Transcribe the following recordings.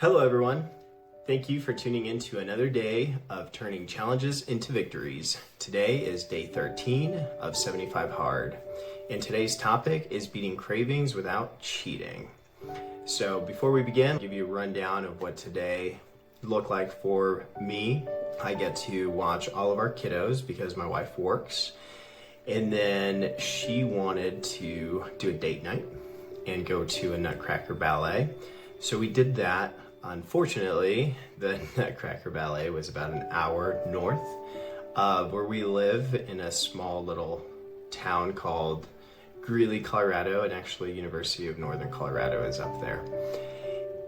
Hello everyone. Thank you for tuning in to another day of turning challenges into victories. Today is day 13 of 75 Hard, and today's topic is beating cravings without cheating. So before we begin, I'll give you a rundown of what today looked like for me. I get to watch all of our kiddos because my wife works, and then she wanted to do a date night and go to a Nutcracker ballet. So we did that. Unfortunately, the Nutcracker Ballet was about an hour north of where we live in a small little town called Greeley, Colorado, and actually University of Northern Colorado is up there.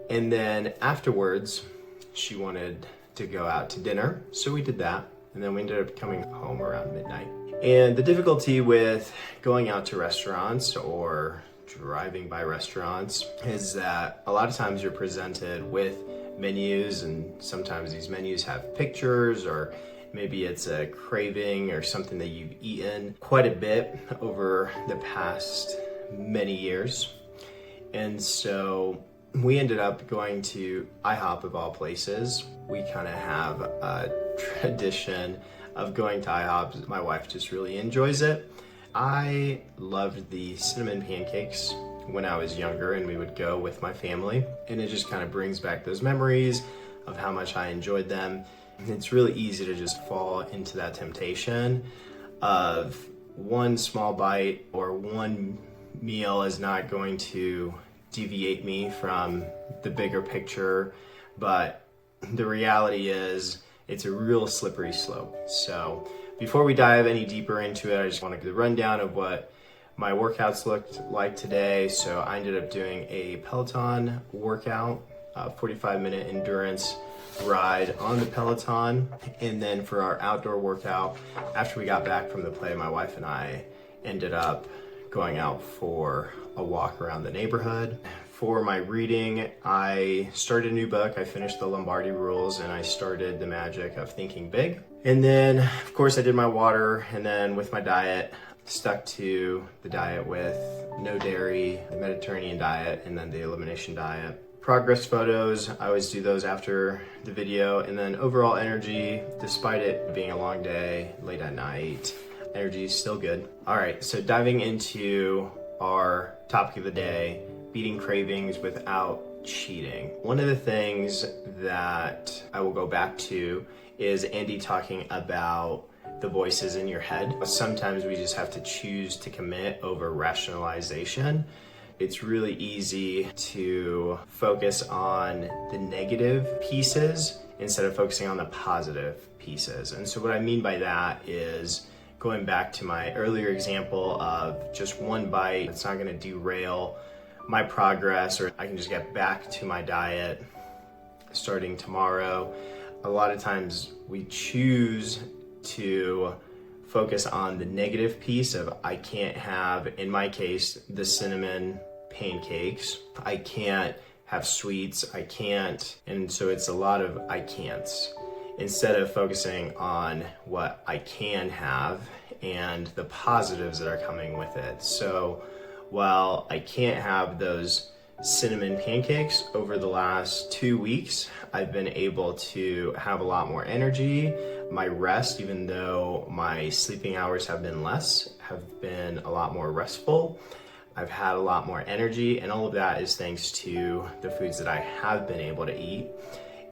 And then afterwards, she wanted to go out to dinner, so we did that, and then we ended up coming home around midnight. And the difficulty with going out to restaurants or driving by restaurants is that a lot of times you're presented with menus, and sometimes these menus have pictures, or maybe it's a craving or something that you've eaten quite a bit over the past many years. And so we ended up going to IHOP of all places. We kind of have a tradition of going to IHOP. My wife just really enjoys it. I loved the cinnamon pancakes when I was younger, and we would go with my family, and it just kind of brings back those memories of how much I enjoyed them. It's really easy to just fall into that temptation of one small bite or one meal is not going to deviate me from the bigger picture, but the reality is it's a real slippery slope. So before we dive any deeper into it, I just want to give a rundown of what my workouts looked like today. So I ended up doing a Peloton workout, a 45-minute endurance ride on the Peloton. And then for our outdoor workout, after we got back from the play, my wife and I ended up going out for a walk around the neighborhood. For my reading, I started a new book. I finished the Lombardi Rules, and I started The Magic of Thinking Big. And then, of course, I did my water, and then with my diet, stuck to the diet with no dairy, the Mediterranean diet, and then the elimination diet. Progress photos, I always do those after the video. And then overall energy, despite it being a long day, late at night, energy is still good. All right, so diving into our topic of the day, beating cravings without cheating. One of the things that I will go back to is Andy talking about the voices in your head. Sometimes we just have to choose to commit over rationalization. It's really easy to focus on the negative pieces instead of focusing on the positive pieces. And so what I mean by that is going back to my earlier example of just one bite. It's not going to derail my progress, or I can just get back to my diet starting tomorrow. A lot of times we choose to focus on the negative piece of I can't have, in my case, the cinnamon pancakes. I can't have sweets. I can't. And so it's a lot of I can'ts instead of focusing on what I can have and the positives that are coming with it. So while I can't have those cinnamon pancakes, over the last 2 weeks, I've been able to have a lot more energy. My rest, even though my sleeping hours have been less, have been a lot more restful. I've had a lot more energy, and all of that is thanks to the foods that I have been able to eat.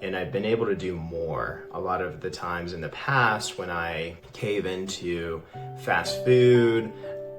And I've been able to do more. A lot of the times in the past when I cave into fast food,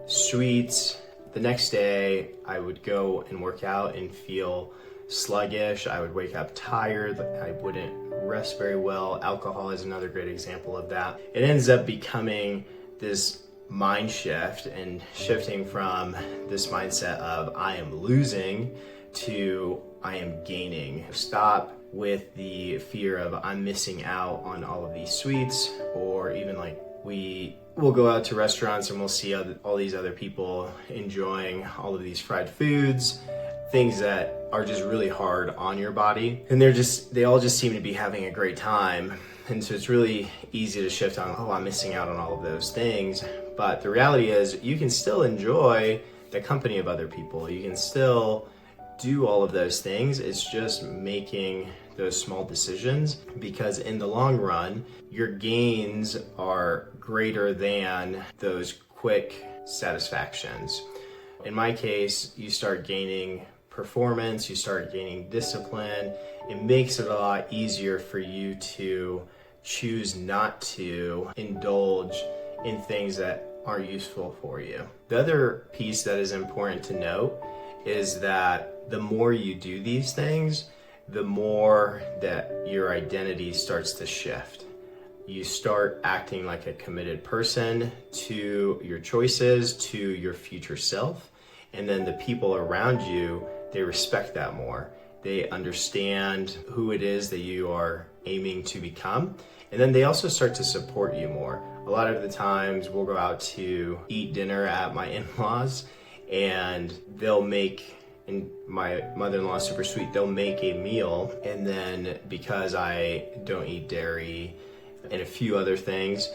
sweets, the next day I would go and work out and feel sluggish. I would wake up tired. I wouldn't rest very well. Alcohol is another great example of that. It ends up becoming this mind shift and shifting from this mindset of I am losing to I am gaining. Stop with the fear of I'm missing out on all of these sweets, or even like we'll go out to restaurants and we'll see all these other people enjoying all of these fried foods, things that are just really hard on your body. And they all just seem to be having a great time. And so it's really easy to shift on, oh, I'm missing out on all of those things. But the reality is you can still enjoy the company of other people. You can still do all of those things. It's just making those small decisions, because in the long run, your gains are greater than those quick satisfactions. In my case, you start gaining performance, you start gaining discipline. It makes it a lot easier for you to choose not to indulge in things that aren't useful for you. The other piece that is important to note is that the more you do these things, the more that your identity starts to shift. You start acting like a committed person to your choices, to your future self, and then the people around you, they respect that more. They understand who it is that you are aiming to become, and then they also start to support you more. A lot of the times we'll go out to eat dinner at my in-laws, and they'll make, and my mother-in-law is super sweet, they'll make a meal, and then because I don't eat dairy and a few other things,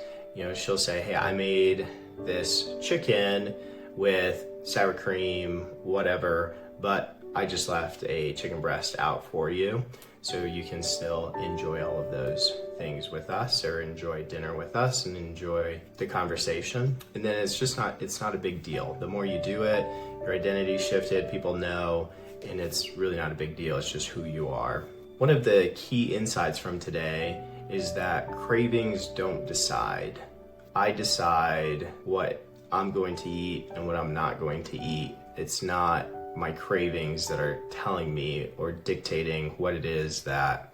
she'll say, hey, I made this chicken with sour cream, whatever, but I just left a chicken breast out for you, so you can still enjoy all of those things with us, or enjoy dinner with us and enjoy the conversation. And then it's not a big deal. The more you do it, your identity shifted, people know, and it's really not a big deal. It's just who you are. One of the key insights from today is that cravings don't decide. I decide what I'm going to eat and what I'm not going to eat. It's not my cravings that are telling me or dictating what it is that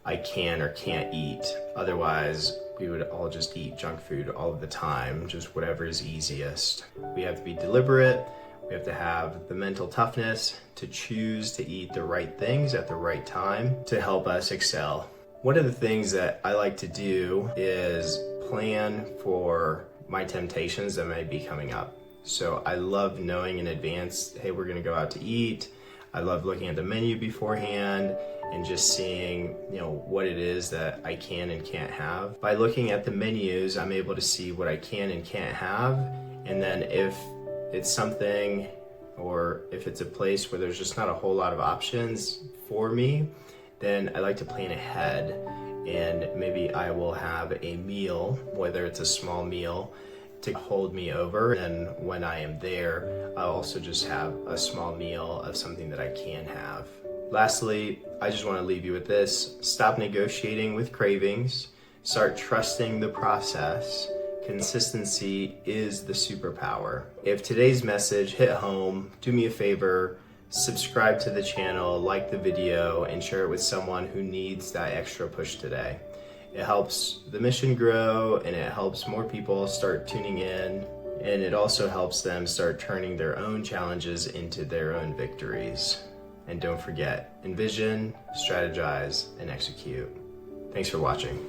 I can or can't eat. Otherwise, we would all just eat junk food all of the time, just whatever is easiest. We have to be deliberate. We have to have the mental toughness to choose to eat the right things at the right time to help us excel. One of the things that I like to do is plan for my temptations that may be coming up. So I love knowing in advance, hey, we're gonna go out to eat. I love looking at the menu beforehand and just seeing, what it is that I can and can't have. By looking at the menus, I'm able to see what I can and can't have. And then if it's something, or if it's a place where there's just not a whole lot of options for me, then I like to plan ahead, and maybe I will have a meal, whether it's a small meal, to hold me over. And when I am there, I'll also just have a small meal of something that I can have. Lastly, I just want to leave you with this. Stop negotiating with cravings. Start trusting the process. Consistency is the superpower. If today's message hit home, do me a favor, subscribe to the channel, like the video, and share it with someone who needs that extra push today. It helps the mission grow, and it helps more people start tuning in, and it also helps them start turning their own challenges into their own victories. And don't forget, envision, strategize, and execute. Thanks for watching.